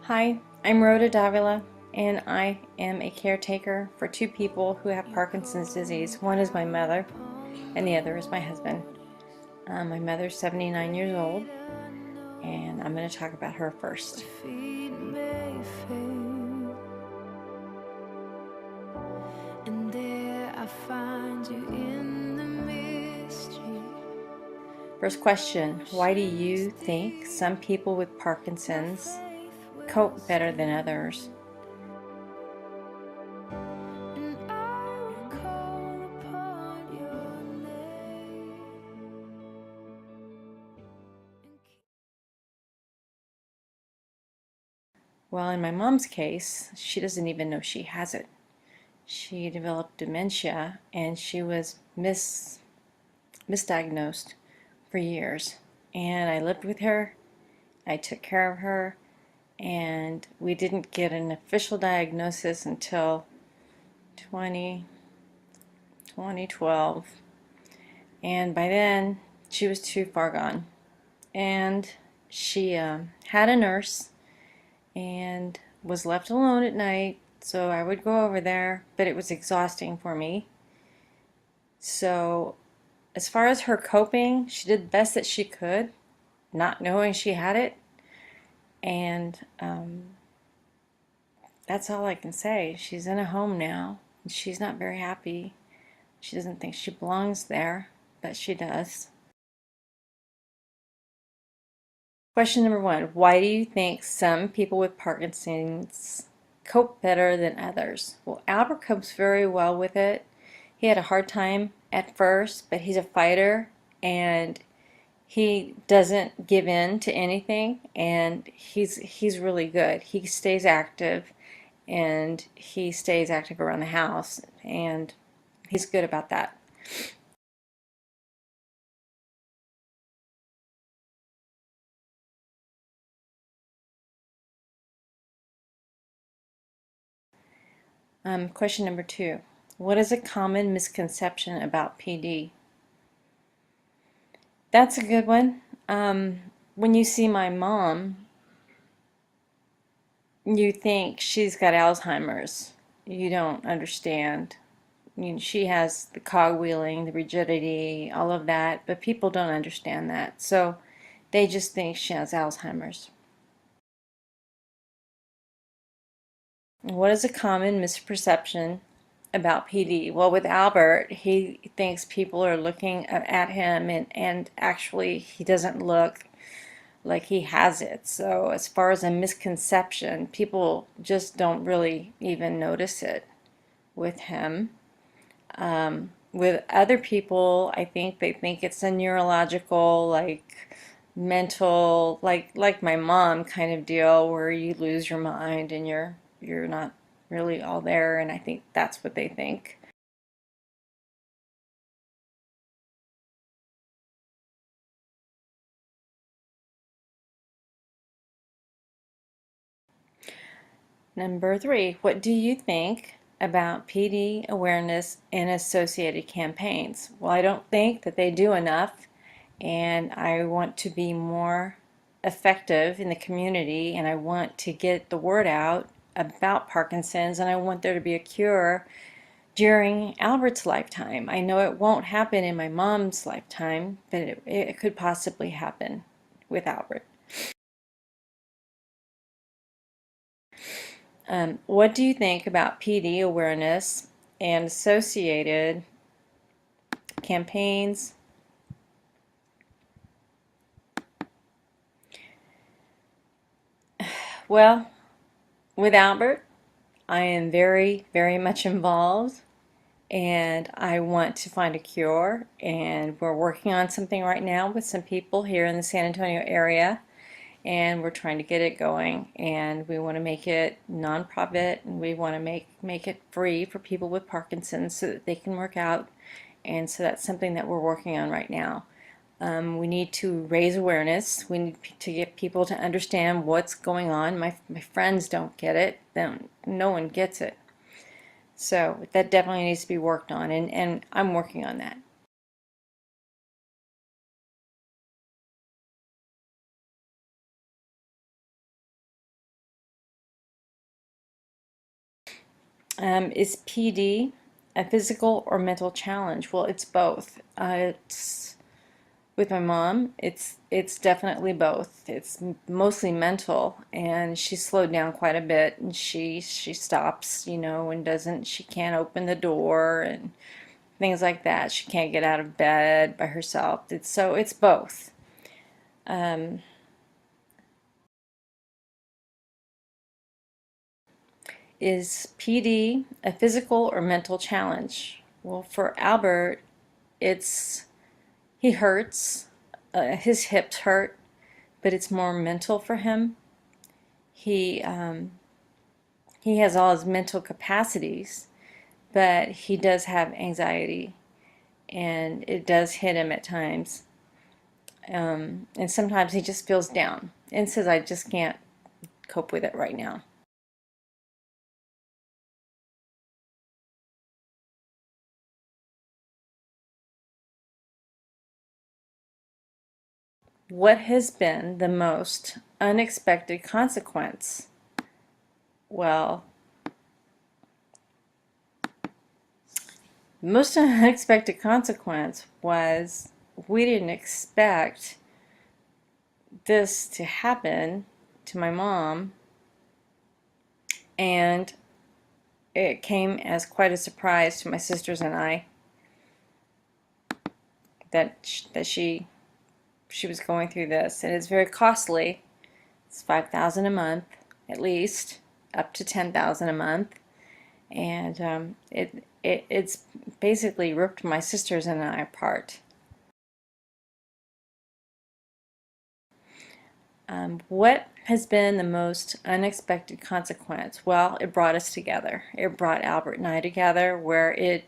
Hi, I'm Rhoda Davila, and I am a caretaker for two people who have Parkinson's disease. One is my mother, and the other is my husband. My mother's 79 years old, and I'm going to talk about her first. First question, why do you think some people with Parkinson's cope better than others? Well, in my mom's case, she doesn't even know she has it. She developed dementia, and she was misdiagnosed for years. And I lived with her, I took care of her, and we didn't get an official diagnosis until 2012. And by then, she was too far gone. And she had a nurse and was left alone at night, so I would go over there, but it was exhausting for me. So as far as her coping, she did the best that she could, not knowing she had it. And that's all I can say. She's in a home now. And she's not very happy. She doesn't think she belongs there, but she does. Question number one, why do you think some people with Parkinson's cope better than others? Well, Albert copes very well with it. He had a hard time at first, but he's a fighter, and he doesn't give in to anything, and he's really good. He stays active, and he stays active around the house, and he's good about that. Question number two, what is a common misconception about PD? That's a good one. When you see my mom, you think she's got Alzheimer's. You don't understand. I mean, she has the cogwheeling, the rigidity, all of that, but people don't understand that. So they just think she has Alzheimer's. What is a common misperception about PD? Well, with Albert, he thinks people are looking at him, and actually he doesn't look like he has it. So as far as a misconception, people just don't really even notice it with him. With other people, I think they think it's a neurological, like mental, like my mom kind of deal where you lose your mind and you're not really all there, and I think that's what they think. Number three, what do you think about PD awareness and associated campaigns? Well, I don't think that they do enough, and I want to be more effective in the community, and I want to get the word out about Parkinson's, and I want there to be a cure during Albert's lifetime. I know it won't happen in my mom's lifetime, but it could possibly happen with Albert. What do you think about PD awareness and associated campaigns? Well, with Albert, I am very, very much involved, and I want to find a cure, and we're working on something right now with some people here in the San Antonio area, and we're trying to get it going, and we want to make it nonprofit, and we want to make it free for people with Parkinson's so that they can work out, and so that's something that we're working on right now. We need to raise awareness. We need to get people to understand what's going on. My friends don't get it. No one gets it. So that definitely needs to be worked on, and I'm working on that. Is PD a physical or mental challenge? Well, it's both. It's with my mom. It's definitely both. It's mostly mental, and she's slowed down quite a bit, and she stops, and doesn't. She can't open the door and things like that. She can't get out of bed by herself. It's both. Um, is PD a physical or mental challenge? Well, for Albert, it's he hurts. His hips hurt, but it's more mental for him. He um, he has all his mental capacities, but he does have anxiety, and it does hit him at times. And sometimes he just feels down and says, "I just can't cope with it right now." What has been the most unexpected consequence? Well, the most unexpected consequence was we didn't expect this to happen to my mom, and it came as quite a surprise to my sisters and I that she was going through this, and it's very costly. It's 5,000 a month at least, up to 10,000 a month, and it's basically ripped my sisters and I apart. What has been the most unexpected consequence? Well, it brought us together. It brought Albert and I together, where it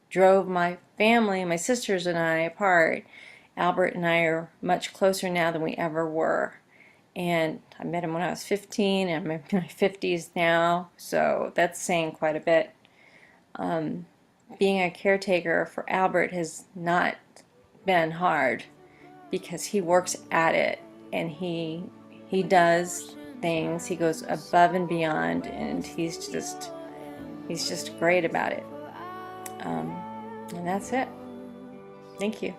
drove my family, my sisters and I apart. Albert and I are much closer now than we ever were. And I met him when I was 15, and I'm in my 50s now, so that's saying quite a bit. Being a caretaker for Albert has not been hard because he works at it, and he does things. He goes above and beyond, and he's just great about it. And that's it. Thank you.